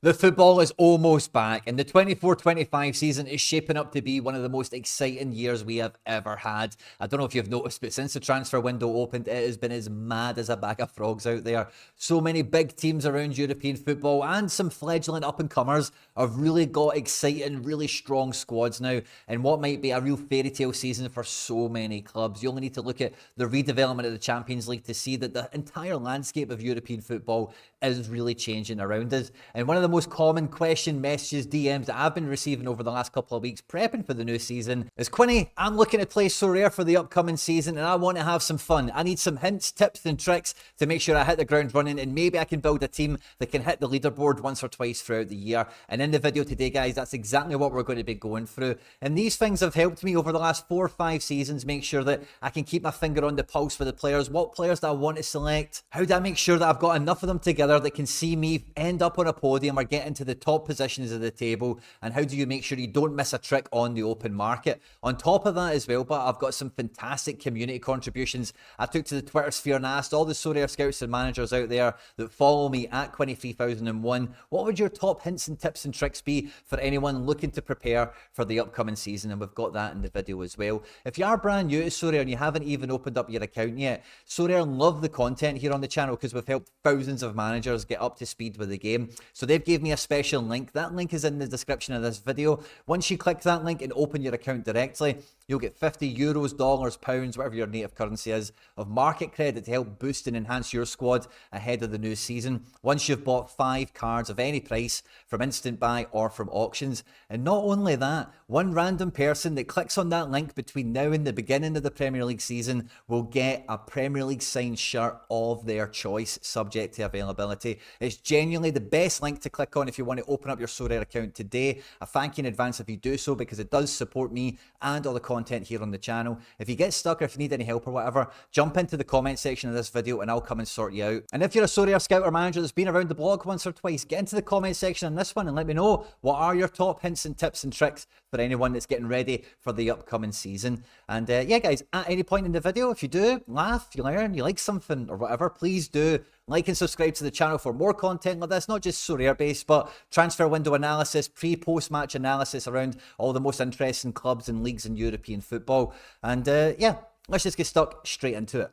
The football is almost back, and the 24-25 season is shaping up to be one of the most exciting years we have ever had. I don't know if you've noticed, but since the transfer window opened, it has been as mad as a bag of frogs out there. So many big teams around European football and some fledgling up-and-comers have really got exciting, really strong squads now, and what might be a real fairy tale season for so many clubs. You only need to look at the redevelopment of the Champions League to see that the entire landscape of European football is really changing around us. And one of the most common question messages, DMs that I've been receiving over the last couple of weeks prepping for the new season is, Quinny, I'm looking to play Sorare for the upcoming season and I want to have some fun. I need some hints, tips and tricks to make sure I hit the ground running, and maybe I can build a team that can hit the leaderboard once or twice throughout the year. And in the video today, guys, that's exactly what we're going to be going through. And these things have helped me over the last 4 or 5 seasons make sure that I can keep my finger on the pulse for the players. What players do I want to select? How do I make sure that I've got enough of them together that can see me end up on a podium or get into the top positions of the table? And how do you make sure you don't miss a trick on the open market? On top of that as well, but I've got some fantastic community contributions I took to the Twitter sphere and asked all the Sorare scouts and managers out there that follow me at Quinny3001, what would your top hints and tips and tricks be for anyone looking to prepare for the upcoming season? And we've got that in the video as well. If you are brand new to Sorare and you haven't even opened up your account yet, Sorare love the content here on the channel because we've helped thousands of managers get up to speed with the game. So they've gave me a special link. That link is in the description of this video. Once you click that link and open your account directly, you'll get 50 euros, dollars, pounds, whatever your native currency is, of market credit to help boost and enhance your squad ahead of the new season once you've bought 5 cards of any price from instant buy or from auctions. And not only that, one random person that clicks on that link between now and the beginning of the Premier League season will get a Premier League signed shirt of their choice, subject to availability. It's genuinely the best link to click on if you want to open up your Sorare account today. I thank you in advance if you do so, because it does support me and all the content here on the channel. If you get stuck or if you need any help or whatever, jump into the comment section of this video and I'll come and sort you out. And if you're a Sorare scout or manager that's been around the blog once or twice, get into the comment section on this one and let me know what are your top hints and tips and tricks for anyone that's getting ready for the upcoming season. And yeah, guys, at any point in the video, if you do laugh, you learn, you like something or whatever, please do like and subscribe to the channel for more content like this, not just Sorare based, but transfer window analysis, pre-post match analysis around all the most interesting clubs and leagues in European football. And yeah, let's just get stuck straight into it.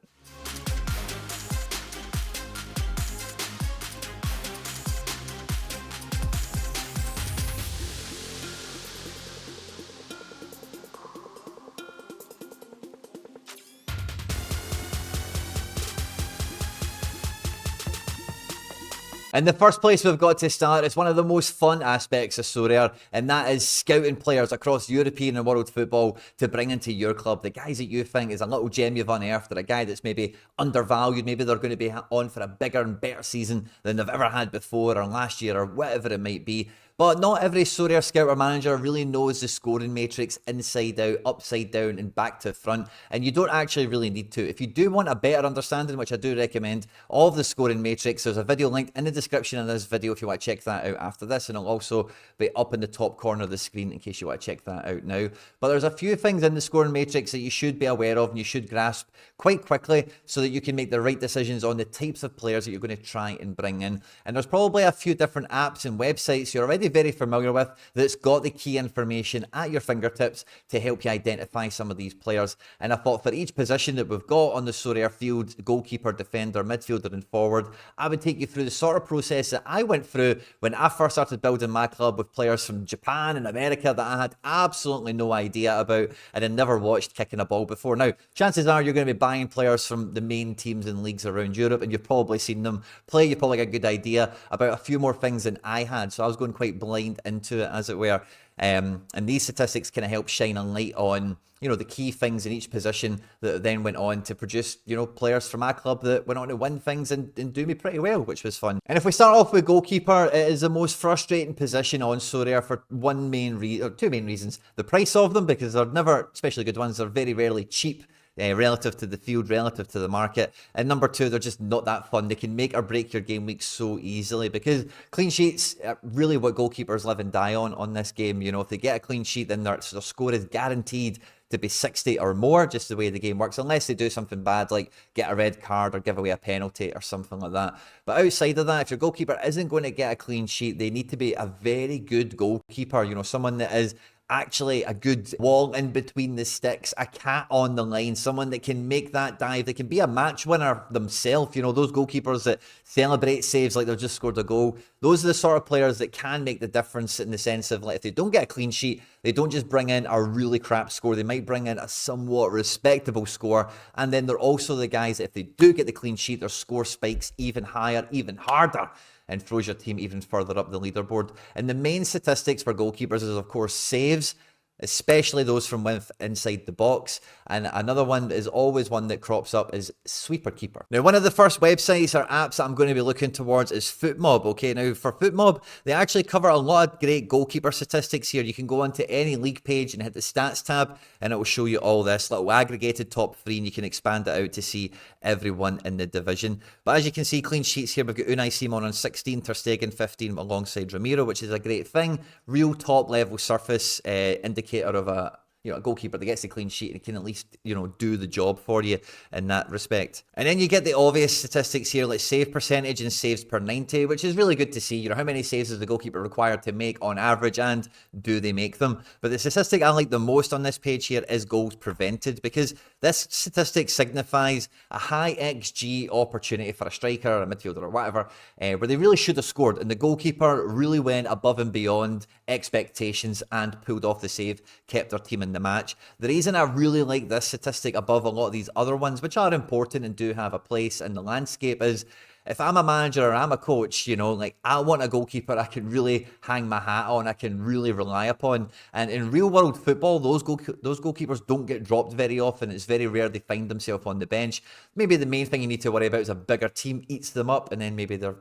In the first place, we've got to start. It's one of the most fun aspects of Sorare, and that is scouting players across European and world football to bring into your club. The guys that you think is a little gem you've unearthed, or a guy that's maybe undervalued, maybe they're going to be on for a bigger and better season than they've ever had before, or last year, or whatever it might be. But not every Sorare scout or manager really knows the scoring matrix inside out, upside down, and back to front. And you don't actually really need to. If you do want a better understanding, which I do recommend, of the scoring matrix, there's a video linked in the description of this video if you want to check that out after this. And it'll also be up in the top corner of the screen in case you want to check that out now. But there's a few things in the scoring matrix that you should be aware of and you should grasp quite quickly so that you can make the right decisions on the types of players that you're going to try and bring in. And there's probably a few different apps and websites you're already very familiar with that's got the key information at your fingertips to help you identify some of these players. And I thought for each position that we've got on the Sorare field, goalkeeper, defender, midfielder and forward, I would take you through the sort of process that I went through when I first started building my club with players from Japan and America that I had absolutely no idea about and had never watched kicking a ball before. Now, chances are you're going to be buying players from the main teams and leagues around Europe, and you've probably seen them play. You probably got a good idea about a few more things than I had, so I was going quite blind into it, as it were. And these statistics kind of help shine a light on, you know, the key things in each position that then went on to produce, you know, players from my club that went on to win things and do me pretty well, which was fun. And if we start off with goalkeeper, it is the most frustrating position on Sorare for two main reasons. The price of them, because they're never especially good ones, they're very rarely cheap. Relative to the field, relative to the market. And number two, they're just not that fun. They can make or break your game week so easily because clean sheets are really what goalkeepers live and die on this game. You know, if they get a clean sheet, then their score is guaranteed to be 60 or more, just the way the game works, unless they do something bad like get a red card or give away a penalty or something like that. But outside of that, if your goalkeeper isn't going to get a clean sheet, they need to be a very good goalkeeper, you know, someone that is actually a good wall in between the sticks, a cat on the line, someone that can make that dive, that can be a match winner themselves. You know, those goalkeepers that celebrate saves like they've just scored a goal. Those are the sort of players that can make the difference, in the sense of, like, if they don't get a clean sheet, they don't just bring in a really crap score. They might bring in a somewhat respectable score. And then they're also the guys that if they do get the clean sheet, their score spikes even higher, even harder, and throws your team even further up the leaderboard. And the main statistics for goalkeepers is, of course, saves, especially those from inside the box. And another one is always one that crops up is sweeper keeper. Now, one of the first websites or apps that I'm going to be looking towards is FootMob. Okay, now for FootMob, they actually cover a lot of great goalkeeper statistics here. You can go onto any league page and hit the stats tab, and it will show you all this little aggregated top 3, and you can expand it out to see everyone in the division. But as you can see, clean sheets here, we've got Unai Simon on 16, Ter Stegen 15 alongside Ramiro, which is a great thing. Real top level surface indicator of a goalkeeper that gets a clean sheet and can at least, do the job for you in that respect. And then you get the obvious statistics here, like save percentage and saves per 90, which is really good to see. How many saves is the goalkeeper required to make on average, and do they make them? But the statistic I like the most on this page here is goals prevented, because this statistic signifies a high XG opportunity for a striker or a midfielder or whatever, where they really should have scored, and the goalkeeper really went above and beyond expectations and pulled off the save, kept their team in the match. The reason I really like this statistic above a lot of these other ones, which are important and do have a place in the landscape, is if I'm a manager or I'm a coach, I want a goalkeeper I can really hang my hat on, I can really rely upon. And in real world football, those goalkeepers don't get dropped very often. It's very rare they find themselves on the bench. Maybe the main thing you need to worry about is a bigger team eats them up, and then maybe they're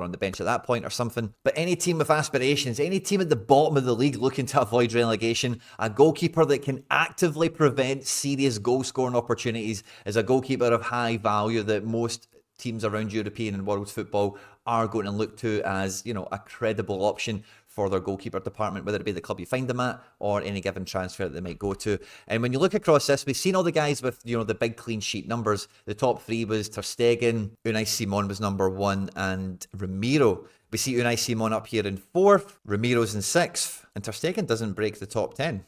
on the bench at that point or something. But any team with aspirations, any team at the bottom of the league looking to avoid relegation, a goalkeeper that can actively prevent serious goal scoring opportunities is a goalkeeper of high value that most teams around European and world football are going to look to as, a credible option for their goalkeeper department, whether it be the club you find them at or any given transfer that they might go to. And when you look across this, we've seen all the guys with, the big clean sheet numbers. The top 3 was Ter Stegen, Unai Simon was number 1, and Ramiro. We see Unai Simon up here in 4th, Ramiro's in 6th, and Ter Stegen doesn't break the top 10.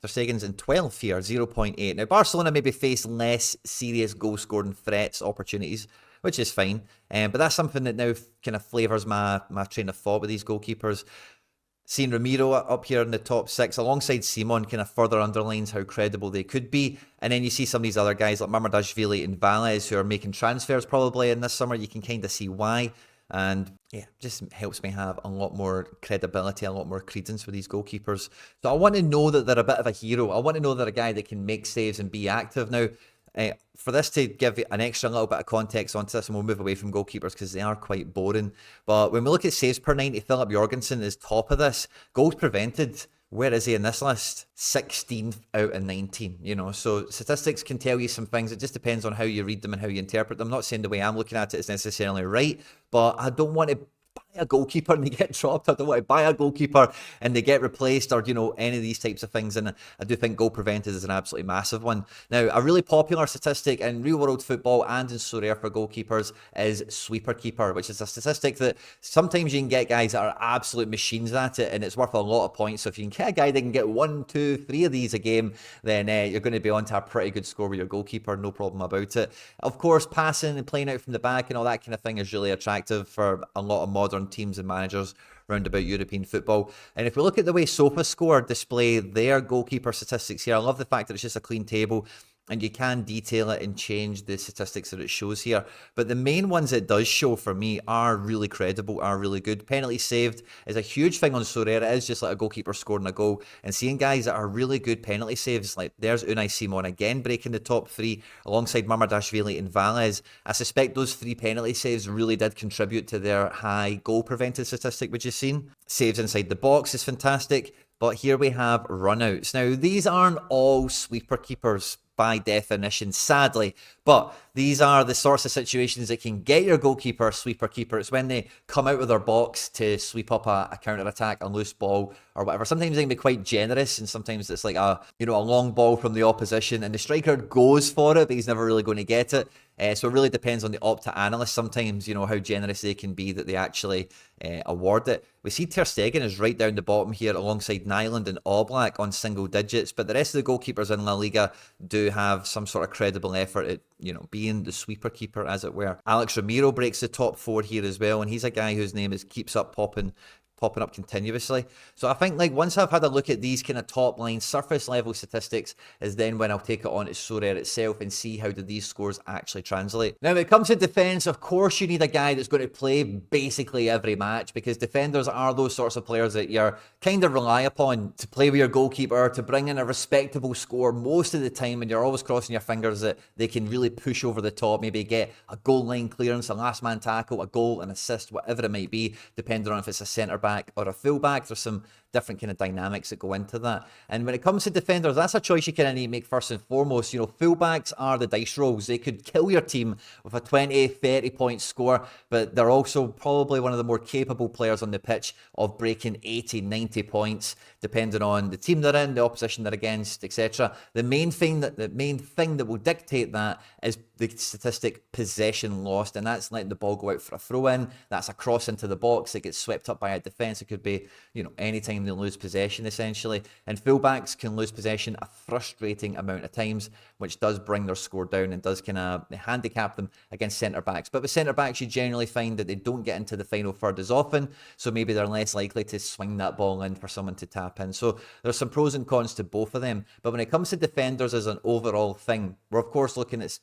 Ter Stegen's in 12th here, 0.8. Now, Barcelona maybe face less serious goal-scoring threats, opportunities, which is fine. But that's something that now kind of flavours my train of thought with these goalkeepers. Seeing Ramiro up here in the top 6 alongside Simon kind of further underlines how credible they could be. And then you see some of these other guys like Mamardashvili and Valles who are making transfers probably in this summer. You can kind of see why. And yeah, just helps me have a lot more credibility, a lot more credence with these goalkeepers. So I want to know that they're a bit of a hero. I want to know they're a guy that can make saves and be active. Now, for this to give an extra little bit of context onto this, and we'll move away from goalkeepers because they are quite boring. But when we look at saves per 90, Philip Jorgensen is top of this. Goals prevented, where is he in this list? 16th out of 19, So statistics can tell you some things. It just depends on how you read them and how you interpret them. I'm not saying the way I'm looking at it is necessarily right, but I don't want to buy a goalkeeper and they get dropped. I don't want to buy a goalkeeper and they get replaced, or any of these types of things. And I do think goal prevented is an absolutely massive one. Now, a really popular statistic in real world football and in Sorare for goalkeepers is sweeper keeper, which is a statistic that sometimes you can get guys that are absolute machines at it, and it's worth a lot of points. So if you can get a guy that can get 1, 2, 3 of these a game, then you're going to be on to a pretty good score with your goalkeeper, no problem about it. Of course, passing and playing out from the back and all that kind of thing is really attractive for a lot of modern teams and managers round about European football. And if we look at the way SofaScore display their goalkeeper statistics here, I love the fact that it's just a clean table and you can detail it and change the statistics that it shows here. But the main ones it does show for me are really credible, are really good. Penalty saved is a huge thing on Sorare. It is just like a goalkeeper scoring a goal. And seeing guys that are really good penalty saves, like there's Unai Simon again breaking the top 3 alongside Mamardashvili and Valles. I suspect those 3 penalty saves really did contribute to their high goal prevented statistic, which you've seen. Saves inside the box is fantastic. But here we have runouts. Now, these aren't all sweeper keepers by definition, sadly, but these are the sorts of situations that can get your goalkeeper sweeper keeper. It's when they come out of their box to sweep up a counter attack, a loose ball, or whatever. Sometimes they can be quite generous, and sometimes it's like a long ball from the opposition, and the striker goes for it, but he's never really going to get it. So it really depends on the Opta analyst sometimes, how generous they can be that they actually award it. We see Ter Stegen is right down the bottom here alongside Nyland and Oblak on single digits, but the rest of the goalkeepers in La Liga do have some sort of credible effort at, being the sweeper keeper, as it were. Alex Ramiro breaks the top 4 here as well, and he's a guy whose name keeps up popping up continuously. So I think once I've had a look at these kind of top line surface level statistics is then when I'll take it on to Sorare itself and see how do these scores actually translate. Now when it comes to defense, of course you need a guy that's going to play basically every match, because defenders are those sorts of players that you're kind of rely upon to play with your goalkeeper, to bring in a respectable score most of the time, and you're always crossing your fingers that they can really push over the top, maybe get a goal line clearance, a last man tackle, a goal, an assist, whatever it might be, depending on if it's a centre back or a full back. There's some different kind of dynamics that go into that. And when it comes to defenders, that's a choice you kind of need to make first and foremost. Fullbacks are the dice rolls. They could kill your team with a 20, 30 point score, but they're also probably one of the more capable players on the pitch of breaking 80, 90 points, depending on the team they're in, the opposition they're against, etc. The main thing that will dictate that is the statistic possession lost, and that's letting the ball go out for a throw in. That's a cross into the box that gets swept up by a defence. It could be, anytime they lose possession, essentially. And fullbacks can lose possession a frustrating amount of times, which does bring their score down and does kind of handicap them against centre backs. But with centre backs, you generally find that they don't get into the final third as often, so maybe they're less likely to swing that ball in for someone to tap in. So there's some pros and cons to both of them. But when it comes to defenders as an overall thing, we're of course looking at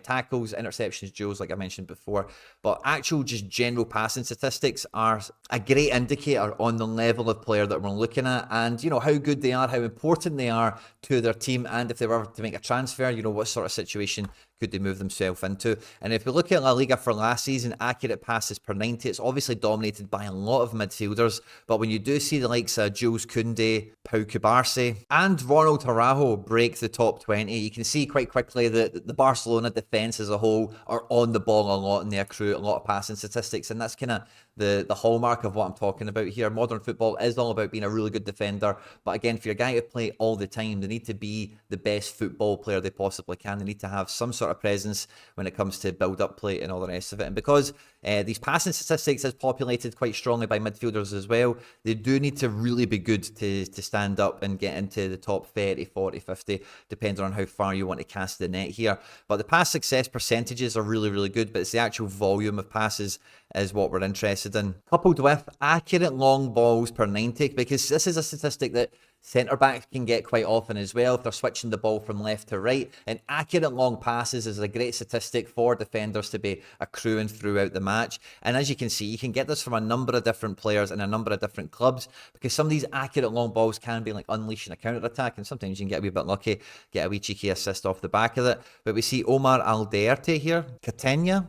tackles, interceptions, duels, like I mentioned before, but actual just general passing statistics are a great indicator on the level of player that we're looking at, and how good they are, how important they are to their team, and if they were to make a transfer, what sort of situation could they move themselves into. And if we look at La Liga for last season, accurate passes per 90, it's obviously dominated by a lot of midfielders, but when you do see the likes of Jules Koundé, Pau Cubarsí, and Ronald Araujo break the top 20, you can see quite quickly that the Barcelona defence as a whole are on the ball a lot and they accrue a lot of passing statistics, and that's kind of the hallmark of what I'm talking about here. Modern football is all about being a really good defender, but again, for your guy to play all the time, they need to be the best football player they possibly can. They need to have some sort of presence when it comes to build-up play and all the rest of it. And because these passing statistics is populated quite strongly by midfielders as well, they do need to really be good to stand up and get into the top 30, 40, 50, depending on how far you want to cast the net here. But the pass success percentages are really, really good, but it's the actual volume of passes is what we're interested in, coupled with accurate long balls per 90, because this is a statistic that centre-backs can get quite often as well if they're switching the ball from left to right. And accurate long passes is a great statistic for defenders to be accruing throughout the match. And as you can see, you can get this from a number of different players in a number of different clubs, because some of these accurate long balls can be like unleashing a counter-attack, and sometimes you can get a wee bit lucky, get a wee cheeky assist off the back of it. But we see Omar Alderete here, Catania,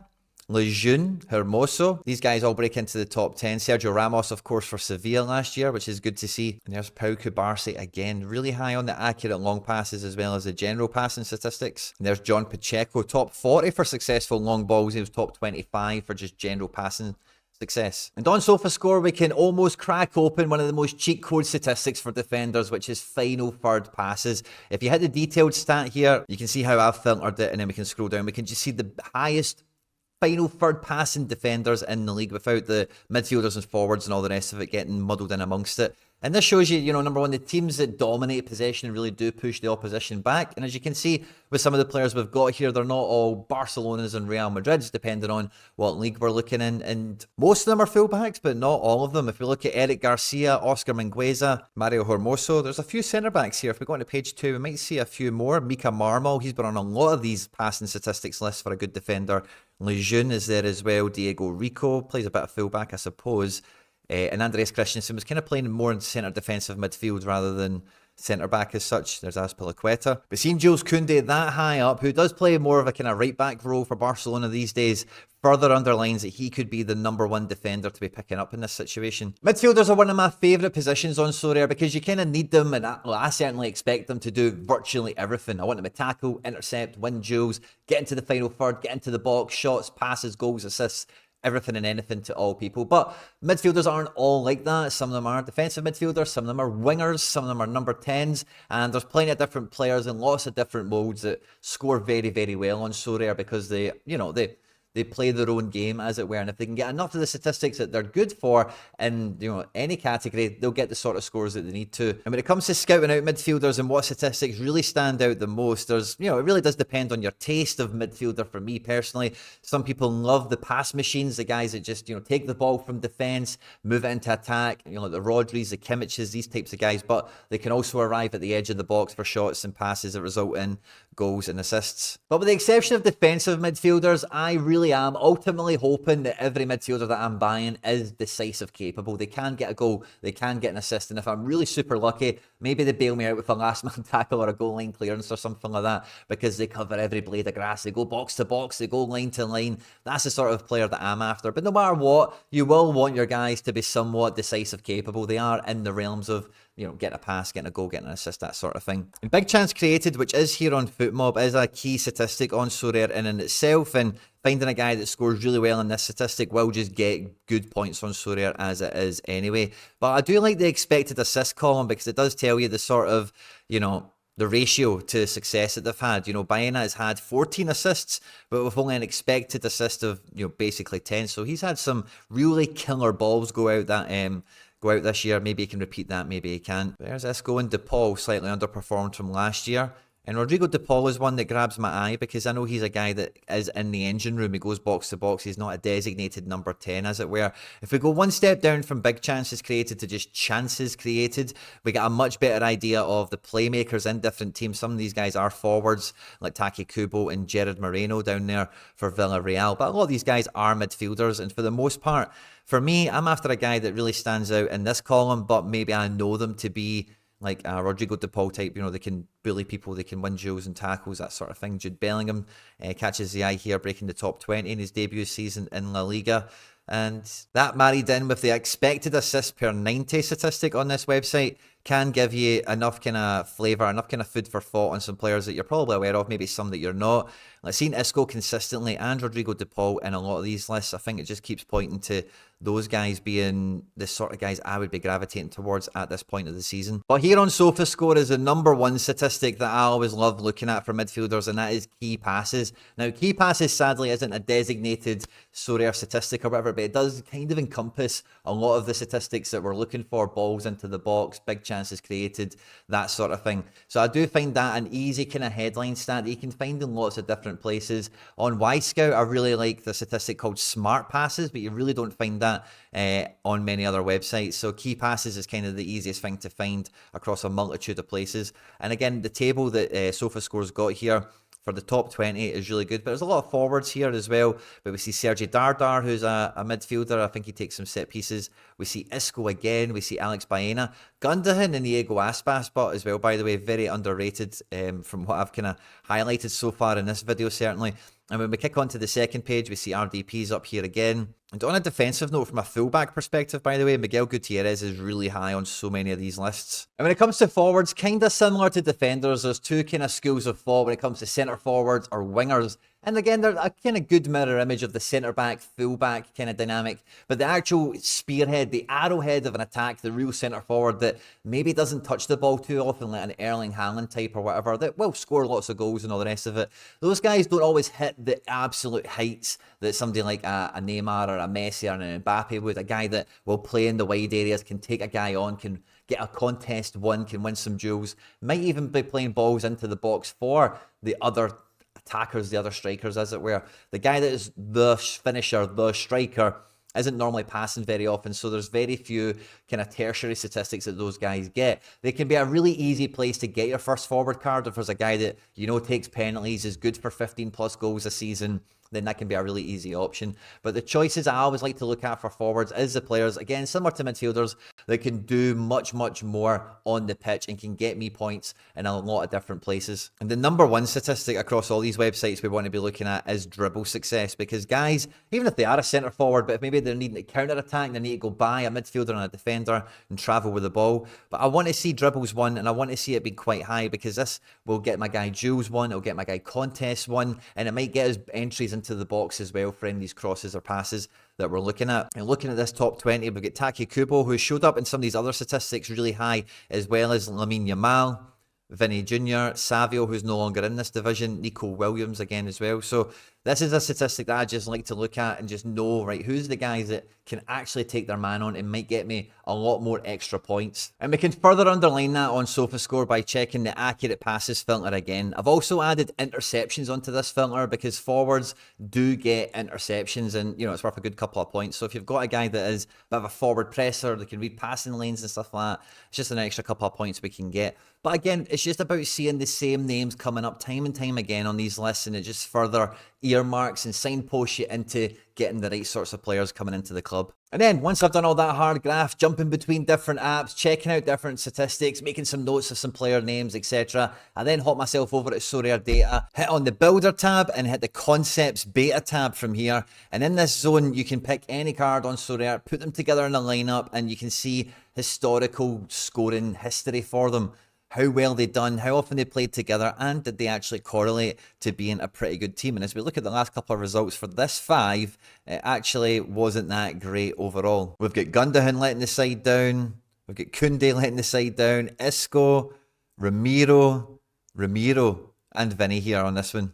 Lejeune, Hermoso. These guys all break into the top 10. Sergio Ramos, of course, for Sevilla last year, which is good to see. And there's Pau Cubarsí again, really high on the accurate long passes as well as the general passing statistics. And there's John Pacheco, top 40 for successful long balls. He was top 25 for just general passing success. And on SofaScore, we can almost crack open one of the most cheat code statistics for defenders, which is final third passes. If you hit the detailed stat here, you can see how I've filtered it, and then we can scroll down. We can just see the highest final third passing defenders in the league without the midfielders and forwards and all the rest of it getting muddled in amongst it. And this shows you, number one, the teams that dominate possession and really do push the opposition back. And as you can see with some of the players we've got here, they're not all Barcelonas and Real Madrids, depending on what league we're looking in. And most of them are fullbacks, but not all of them. If we look at Eric Garcia, Oscar Mingueza, Mario Hermoso, there's a few centre-backs here. If we go on to page 2, we might see a few more. Mika Marmal, he's been on a lot of these passing statistics lists for a good defender. Lejeune is there as well. Diego Rico plays a bit of fullback, I suppose. And Andreas Christensen was kind of playing more in centre defensive midfield rather than centre-back as such. There's Azpilicueta. But seeing Jules Koundé that high up, who does play more of a kind of right-back role for Barcelona these days, further underlines that he could be the #1 defender to be picking up in this situation. Midfielders are one of my favourite positions on Sorare because you kind of need them, and I certainly expect them to do virtually everything. I want them to tackle, intercept, win duels, get into the final third, get into the box, shots, passes, goals, assists, everything and anything to all people. But midfielders aren't all like that. Some of them are defensive midfielders, some of them are wingers, some of them are number 10s, and there's plenty of different players in lots of different modes that score very, very well on Sorare because they play their own game, as it were, and if they can get enough of the statistics that they're good for in any category, they'll get the sort of scores that they need to. And when it comes to scouting out midfielders and what statistics really stand out the most, there's it really does depend on your taste of midfielder. For me personally, some people love the pass machines, the guys that just take the ball from defense, move it into attack, like the Rodris, the Kimmiches, these types of guys, but they can also arrive at the edge of the box for shots and passes that result in goals and assists. But with the exception of defensive midfielders, I really am ultimately hoping that every midfielder that I'm buying is decisive capable. They can get a goal, they can get an assist, and if I'm really super lucky, maybe they bail me out with a last man tackle or a goal line clearance or something like that, because they cover every blade of grass, they go box to box, they go line to line. That's the sort of player that I'm after. But no matter what, you will want your guys to be somewhat decisive capable. They are in the realms of getting a pass, getting a goal, getting an assist, that sort of thing. And big chance created, which is here on FootMob, is a key statistic on Sorare in itself, and finding a guy that scores really well in this statistic will just get good points on Sorare as it is anyway. But I do like the expected assist column because it does tell you the sort of, the ratio to success that they've had. Baena has had 14 assists, but with only an expected assist of, basically 10. So he's had some really killer balls go out this year. Maybe he can repeat that, maybe he can't. There's Isco and De Paul, slightly underperformed from last year. And Rodrigo De Paul is one that grabs my eye because I know he's a guy that is in the engine room. He goes box to box. He's not a designated number 10, as it were. If we go one step down from big chances created to just chances created, we get a much better idea of the playmakers in different teams. Some of these guys are forwards, like Taki Kubo and Gerard Moreno down there for Villarreal. But a lot of these guys are midfielders. And for the most part, for me, I'm after a guy that really stands out in this column, but maybe I know them to be like a Rodrigo De Paul type. They can bully people, they can win duels and tackles, that sort of thing. Jude Bellingham catches the eye here, breaking the top 20 in his debut season in La Liga. And that married in with the expected assist per 90 statistic on this website can give you enough kind of flavour, enough kind of food for thought on some players that you're probably aware of, maybe some that you're not. Like seeing Isco consistently and Rodrigo De Paul in a lot of these lists, I think it just keeps pointing to those guys being the sort of guys I would be gravitating towards at this point of the season. But here on SofaScore is the #1 statistic that I always love looking at for midfielders, and that is key passes. Now, key passes sadly isn't a designated Sorare statistic or whatever, but it does kind of encompass a lot of the statistics that we're looking for: balls into the box, big chances created, that sort of thing. So I do find that an easy kind of headline stat that you can find in lots of different places. On Y-Scout, I really like the statistic called smart passes, but you really don't find that on many other websites. So key passes is kind of the easiest thing to find across a multitude of places. And again, the table that SofaScore's got here for the top 20 is really good, but there's a lot of forwards here as well. But we see Sergi Dardar, who's a midfielder. I think he takes some set pieces. We see Isco again. We see Alex Baena, Gundogan, and Diego Aspas spot as well, by the way, very underrated from what I've kind of highlighted so far in this video, certainly. And when we kick on to the second page, we see RDPs up here again. And on a defensive note, from a fullback perspective, by the way, Miguel Gutierrez is really high on so many of these lists. And when it comes to forwards, kind of similar to defenders, there's two kind of schools of thought when it comes to centre forwards or wingers. And again, they're a kind of good mirror image of the centre-back, full-back kind of dynamic. But the actual spearhead, the arrowhead of an attack, the real centre-forward that maybe doesn't touch the ball too often, like an Erling Haaland type or whatever, that will score lots of goals and all the rest of it. Those guys don't always hit the absolute heights that somebody like a Neymar or a Messi or an Mbappe would. A guy that will play in the wide areas, can take a guy on, can get a contest won, can win some duels, might even be playing balls into the box for the other attackers, the other strikers, as it were. The guy that is the finisher, the striker, isn't normally passing very often, so there's very few kind of tertiary statistics that those guys get. They can be a really easy place to get your first forward card if there's a guy that, takes penalties, is good for 15 plus goals a season, then that can be a really easy option. But the choices I always like to look at for forwards is the players, again, similar to midfielders, that can do much, much more on the pitch and can get me points in a lot of different places. And the number one statistic across all these websites we want to be looking at is dribble success, because guys, even if they are a centre forward, but if maybe they're needing to counter attack, they need to go by a midfielder and a defender and travel with the ball. But I want to see dribbles won, and I want to see it be quite high, because this will get my guy Jules one, it'll get my guy Contest one, and it might get us entries into the box as well for any of these crosses or passes that we're looking at. And looking at this top 20, we've got Taki Kubo, who showed up in some of these other statistics really high, as well as Lamine Yamal, Vinny Jr., Savio, who's no longer in this division, Nico Williams again as well. So this is a statistic that I just like to look at and just know, right, who's the guys that can actually take their man on and might get me a lot more extra points. And we can further underline that on SofaScore by checking the accurate passes filter again. I've also added interceptions onto this filter because forwards do get interceptions, and you know, it's worth a good couple of points. So if you've got a guy that is a bit of a forward presser, they can read passing lanes and stuff like that, it's just an extra couple of points we can get. But again, it's just about seeing the same names coming up time and time again on these lists, and it just further earmarks and signposts you into getting the right sorts of players coming into the club. And then once I've done all that hard graft, jumping between different apps, checking out different statistics, making some notes of some player names, etc., I then hop myself over to Sorare Data, hit on the Builder tab and hit the Concepts Beta tab from here. And in this zone, you can pick any card on Sorare, put them together in a lineup, and you can see historical scoring history for them. How well they done, how often they played together, and did they actually correlate to being a pretty good team? And as we look at the last couple of results for this 5, it actually wasn't that great overall. We've got Gundogan letting the side down, we've got Koundé letting the side down, Isco, Ramiro, and Vinny here on this one.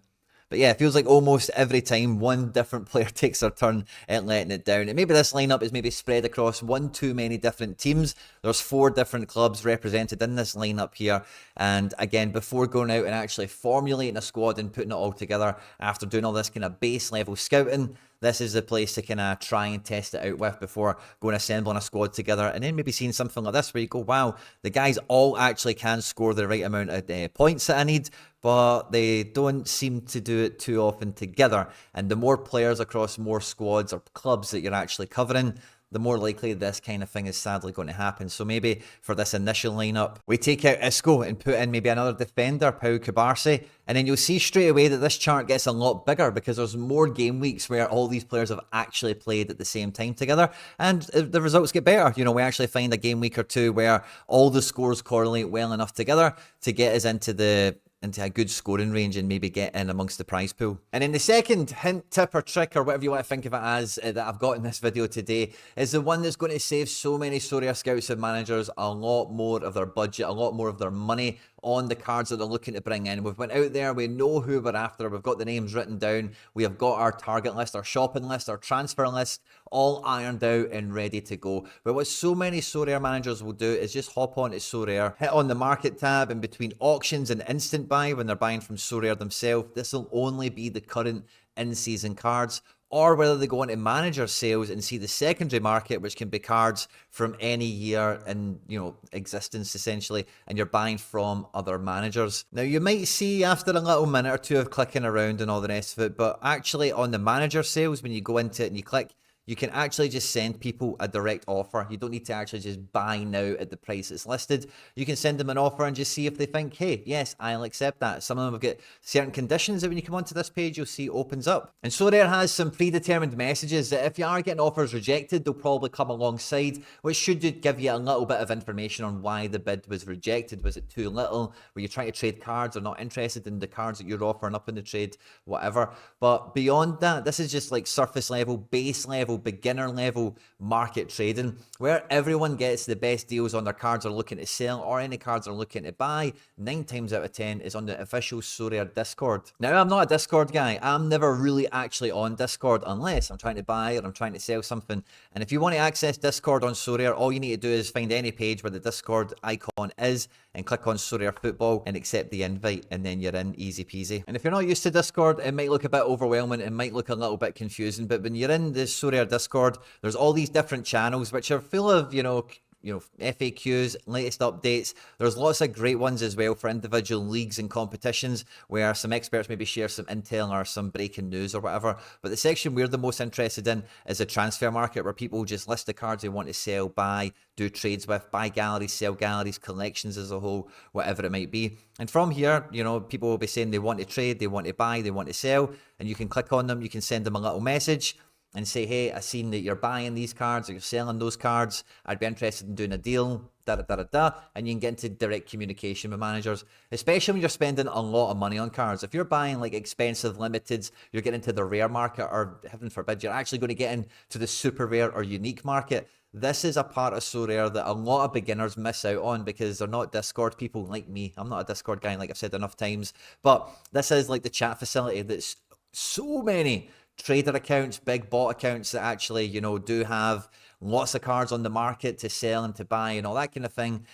But yeah, it feels like almost every time one different player takes their turn at letting it down. And maybe this lineup is maybe spread across one too many different teams. There's 4 different clubs represented in this lineup here. And again, before going out and actually formulating a squad and putting it all together, after doing all this kind of base level scouting, this is the place to kind of try and test it out with before going assembling a squad together, and then maybe seeing something like this where you go, wow, the guys all actually can score the right amount of points that I need, but they don't seem to do it too often together. And the more players across more squads or clubs that you're actually covering, the more likely this kind of thing is sadly going to happen. So maybe for this initial lineup, we take out Isco and put in maybe another defender, Pau Kubarsi, and then you'll see straight away that this chart gets a lot bigger because there's more game weeks where all these players have actually played at the same time together, and the results get better. You know, we actually find a game week or two where all the scores correlate well enough together to get us into a good scoring range and maybe get in amongst the prize pool. And then the second hint, tip or trick, or whatever you want to think of it as, that I've got in this video today is the one that's going to save so many Sorare scouts and managers a lot more of their budget, a lot more of their money on the cards that they're looking to bring in. We've went out there, we know who we're after, we've got the names written down, we have got our target list, our shopping list, our transfer list, all ironed out and ready to go. But what so many Sorare managers will do is just hop onto Sorare, hit on the market tab, and between auctions and instant buy, when they're buying from Sorare themselves, this will only be the current in-season cards, or whether they go into manager sales and see the secondary market, which can be cards from any year in, you know, existence essentially, and you're buying from other managers. Now you might see after a little minute or two of clicking around and all the rest of it, but actually on the manager sales, when you go into it and you click, you can actually just send people a direct offer. You don't need to actually just buy now at the price it's listed. You can send them an offer and just see if they think, hey, yes, I'll accept that. Some of them have got certain conditions that when you come onto this page, you'll see opens up. And Sorare has some predetermined messages that if you are getting offers rejected, they'll probably come alongside, which should give you a little bit of information on why the bid was rejected. Was it too little? Were you trying to trade cards or not interested in the cards that you're offering up in the trade? Whatever. But beyond that, this is just like surface level, base level, beginner level market trading, where everyone gets the best deals on their cards they're looking to sell or any cards they're looking to buy. 9 times out of 10 is on the official Sorare Discord. Now, I'm not a Discord guy. I'm never really actually on Discord unless I'm trying to buy or I'm trying to sell something. And if you want to access Discord on Sorare, all you need to do is find any page where the Discord icon is and click on Sorare Football and accept the invite, and then you're in, easy peasy. And if you're not used to Discord, it might look a bit overwhelming, it might look a little bit confusing, but when you're in the Sorare Discord, there's all these different channels which are full of, you know, FAQs, latest updates. There's lots of great ones as well for individual leagues and competitions where some experts maybe share some intel or some breaking news or whatever. But the section we're the most interested in is the transfer market, where people just list the cards they want to sell, buy, do trades with, buy galleries, sell galleries, collections as a whole, whatever it might be. And from here, people will be saying they want to trade, they want to buy, they want to sell, and you can click on them, you can send them a little message and say, hey, I've seen that you're buying these cards or you're selling those cards. I'd be interested in doing a deal, and you can get into direct communication with managers, especially when you're spending a lot of money on cards. If you're buying like expensive limiteds, you're getting into the rare market, or heaven forbid, you're actually going to get into the super rare or unique market. This is a part of Sorare that a lot of beginners miss out on because they're not Discord people like me. I'm not a Discord guy, like I've said enough times, but this is like the chat facility that's so many trader accounts, big bot accounts that actually, do have lots of cards on the market to sell and to buy and all that kind of thing,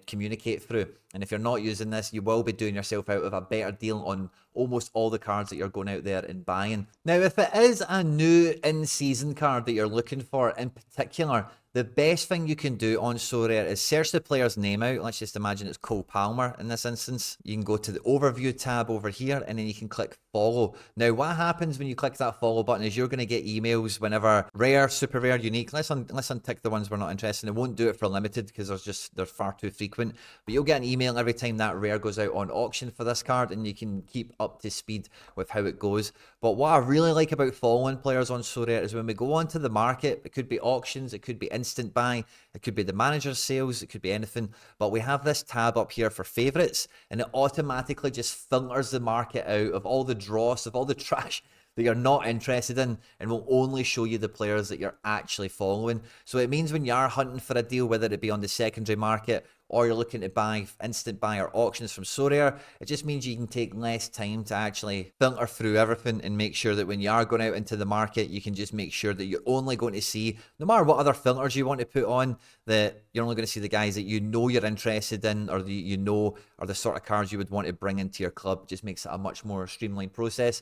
communicate through. And if you're not using this, you will be doing yourself out of a better deal on almost all the cards that you're going out there and buying. Now, if it is a new in-season card that you're looking for in particular, the best thing you can do on Sorare is search the player's name out. Let's just imagine it's Cole Palmer in this instance. You can go to the overview tab over here and then you can click follow. Now, what happens when you click that follow button is you're going to get emails whenever rare, super rare, unique. Let's untick the ones we're not interested in. It won't do it for limited because they're far too frequent. But you'll get an email every time that rare goes out on auction for this card, and you can keep up to speed with how it goes. But what I really like about following players on Sorare is when we go onto the market, it could be auctions, it could be instant buy, it could be the manager's sales, it could be anything. But we have this tab up here for favorites, and it automatically just filters the market out of all the dross, of all the trash that you're not interested in, and will only show you the players that you're actually following. So it means when you are hunting for a deal, whether it be on the secondary market or you're looking to buy instant buy or auctions from Sorare, it just means you can take less time to actually filter through everything and make sure that when you are going out into the market, you can just make sure that you're only going to see, no matter what other filters you want to put on, that you're only going to see the guys that you're interested in, or are the sort of cards you would want to bring into your club. It just makes it a much more streamlined process.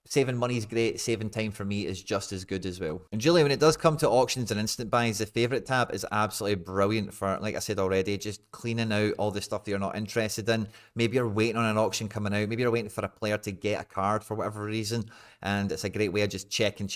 Saving money is great, saving time for me is just as good as well. And Julie, when it does come to auctions and instant buys, the favorite tab is absolutely brilliant for, like I said already, just cleaning out all the stuff that you're not interested in. Maybe you're waiting on an auction coming out, maybe you're waiting for a player to get a card for whatever reason, and it's a great way of just checking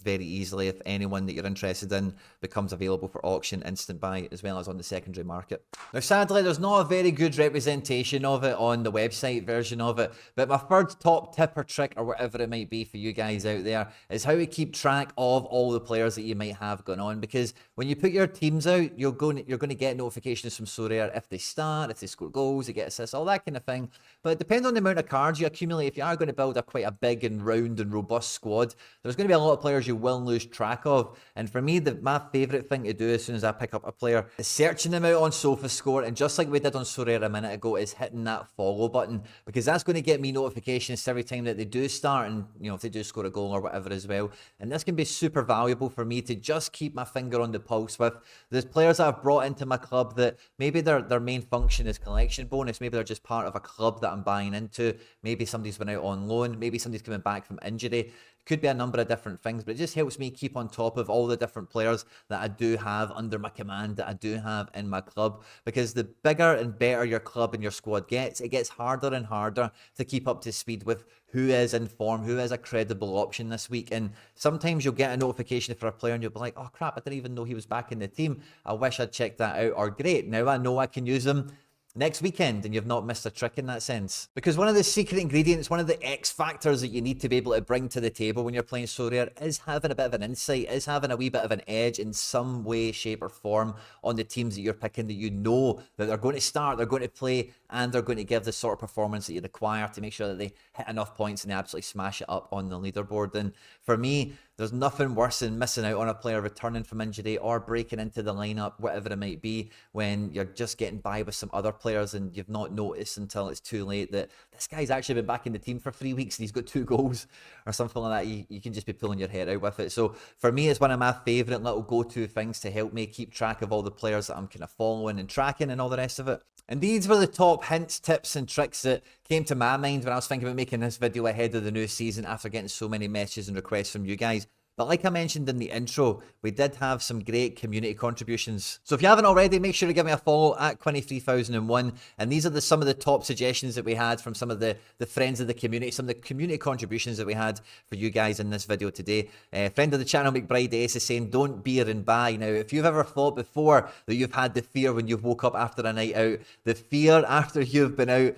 very easily if anyone that you're interested in becomes available for auction, instant buy, as well as on the secondary market. Now, sadly, there's not a very good representation of it on the website version of it, but my third top tip or trick, or whatever it might be for you guys out there, is how to keep track of all the players that you might have going on. Because when you put your teams out, you're going to get notifications from Sorare if they start, if they score goals, they get assists, all that kind of thing. But depending on the amount of cards you accumulate, if you are going to build quite a big and round and robust squad, there's going to be a lot of players you will lose track of. And for me, my favourite thing to do as soon as I pick up a player is searching them out on SofaScore, and just like we did on Sorare a minute ago, is hitting that follow button, because that's going to get me notifications every time that they do start, and if they do score a goal or whatever as well. And this can be super valuable for me to just keep my finger on the pulse with. There's players that I've brought into my club that maybe their main function is collection bonus, maybe they're just part of a club that I'm buying into, maybe somebody's been out on loan, maybe somebody's coming back from injury. Could be a number of different things, but it just helps me keep on top of all the different players that I do have under my command, that I do have in my club. Because the bigger and better your club and your squad gets, it gets harder and harder to keep up to speed with who is in form, who is a credible option this week. And sometimes you'll get a notification for a player and you'll be like, oh crap, I didn't even know he was back in the team. I wish I'd checked that out. Or great, now I know I can use him next weekend, and you've not missed a trick in that sense. Because one of the secret ingredients, one of the X factors that you need to be able to bring to the table when you're playing Sorare is having a bit of an insight, is having a wee bit of an edge in some way, shape or form on the teams that you're picking, that you know that they're going to start, they're going to play, and they're going to give the sort of performance that you require to make sure that they hit enough points and they absolutely smash it up on the leaderboard. And for me, there's nothing worse than missing out on a player returning from injury or breaking into the lineup, whatever it might be, when you're just getting by with some other players and you've not noticed until it's too late that this guy's actually been back in the team for 3 weeks and he's got 2 goals or something like that. You can just be pulling your head out with it. So for me, it's one of my favourite little go-to things to help me keep track of all the players that I'm kind of following and tracking and all the rest of it. And these were the top hints, tips and tricks that came to my mind when I was thinking about making this video ahead of the new season after getting so many messages and requests from you guys. But like I mentioned in the intro, we did have some great community contributions. So if you haven't already, make sure to give me a follow at Quinny3001. And these are some of the top suggestions that we had from some of the friends of the community, some of the community contributions that we had for you guys in this video today. Friend of the channel, McBride Ace, is saying, don't beer and buy. Now, if you've ever thought before that you've had the fear when you've woke up after a night out, the fear after you've been out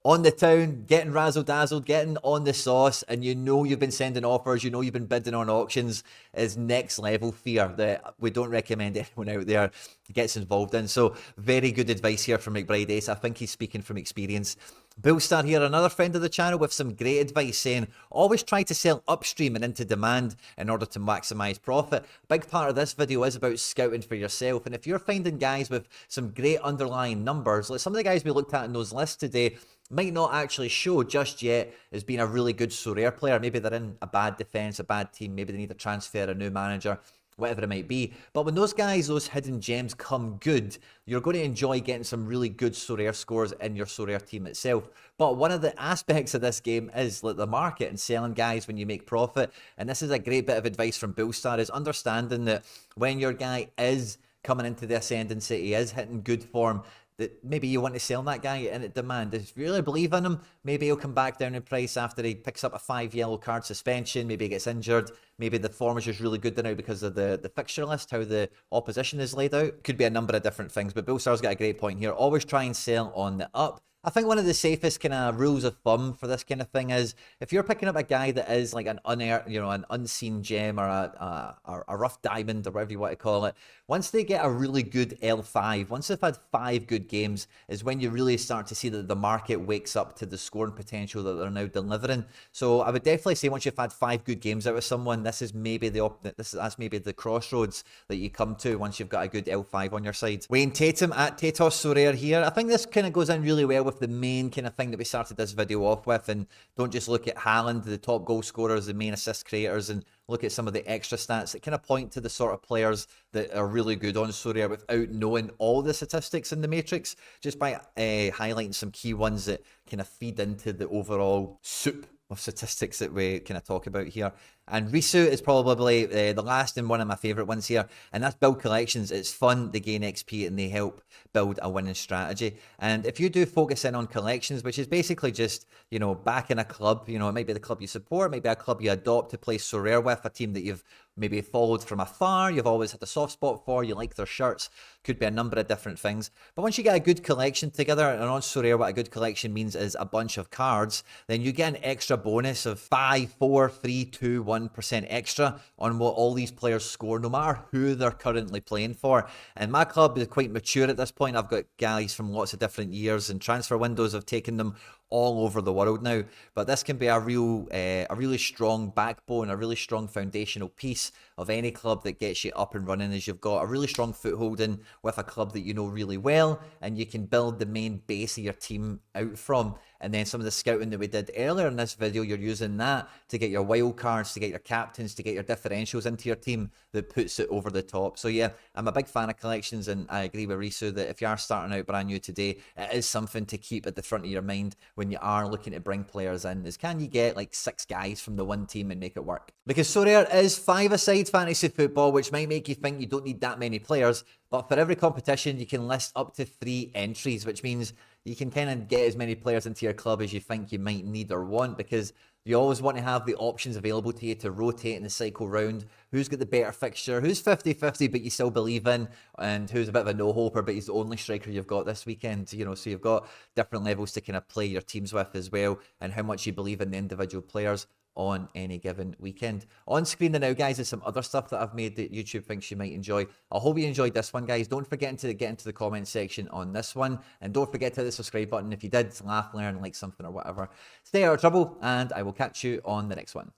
on the town, getting razzle-dazzled, getting on the sauce, and you know you've been sending offers, you know you've been bidding on auctions, is next level fear that we don't recommend anyone out there gets involved in. So very good advice here from McBride Ace. I think he's speaking from experience. Bullstar here, another friend of the channel, with some great advice, saying always try to sell upstream and into demand in order to maximize profit. A big part of this video is about scouting for yourself, and if you're finding guys with some great underlying numbers, like some of the guys we looked at in those lists today might not actually show just yet as being a really good Sorare player. Maybe they're in a bad defense, a bad team, maybe they need a transfer, a new manager, whatever it might be. But when those guys, those hidden gems come good, you're going to enjoy getting some really good Sorare scores in your Sorare team itself. But one of the aspects of this game is like the market and selling guys when you make profit. And this is a great bit of advice from Bullstar, is understanding that when your guy is coming into the ascendancy, he is hitting good form, that maybe you want to sell that guy in at demand. If you really believe in him, maybe he'll come back down in price after he picks up a 5 yellow card suspension, maybe he gets injured, maybe the form is just really good now because of the fixture list, how the opposition is laid out. Could be a number of different things, but Bullstar's got a great point here. Always try and sell on the up. I think one of the safest kind of rules of thumb for this kind of thing is if you're picking up a guy that is like an an unseen gem or a rough diamond or whatever you want to call it, once they get a really good L5, once they've had 5 good games, is when you really start to see that the market wakes up to the scoring potential that they're now delivering. So I would definitely say once you've had 5 good games out of someone, this is maybe that's maybe the crossroads that you come to once you've got a good L5 on your side. Wayne Tatum at Tatos Sorare here. I think this kind of goes in really well with the main kind of thing that we started this video off with, and don't just look at Haaland, the top goal scorers, the main assist creators, and look at some of the extra stats that kind of point to the sort of players that are really good on Sorare without knowing all the statistics in the matrix, just by highlighting some key ones that kind of feed into the overall soup of statistics that we kind of talk about here. And Risu is probably the last and one of my favourite ones here, and that's build collections. It's fun, they gain XP, and they help build a winning strategy. And if you do focus in on collections, which is basically just, you know, backing a club, you know, it might be the club you support, maybe a club you adopt to play Sorare with, a team that you've maybe followed from afar, you've always had a soft spot for, you like their shirts, could be a number of different things. But once you get a good collection together, and on Sorare what a good collection means is a bunch of cards, then you get an extra bonus of 5, 4, 3, 2, 1% extra on what all these players score, no matter who they're currently playing for. And my club is quite mature at this point. I've got guys from lots of different years, and transfer windows have taken them all over the world now. But this can be a really strong backbone, a really strong foundational piece of any club that gets you up and running, as you've got a really strong foothold in with a club that you know really well, and you can build the main base of your team out from. And then some of the scouting that we did earlier in this video, you're using that to get your wild cards, to get your captains, to get your differentials into your team that puts it over the top. So yeah, I'm a big fan of collections, and I agree with Risu that if you are starting out brand new today, it is something to keep at the front of your mind when you are looking to bring players in, is can you get like 6 guys from the one team and make it work? Because Sorare is 5-a-side fantasy football, which might make you think you don't need that many players, but for every competition you can list up to 3 entries, which means you can kind of get as many players into your club as you think you might need or want, because you always want to have the options available to you to rotate in the cycle round. Who's got the better fixture, who's 50-50 but you still believe in, and who's a bit of a no-hoper but he's the only striker you've got this weekend. You know, so you've got different levels to kind of play your teams with as well, and how much you believe in the individual players on any given weekend. On screen now, guys, is some other stuff that I've made that YouTube thinks you might enjoy. I hope you enjoyed this one, guys. Don't forget to get into the comment section on this one, and don't forget to hit the subscribe button if you did laugh, learn, like something or whatever. Stay out of trouble, and I will catch you on the next one.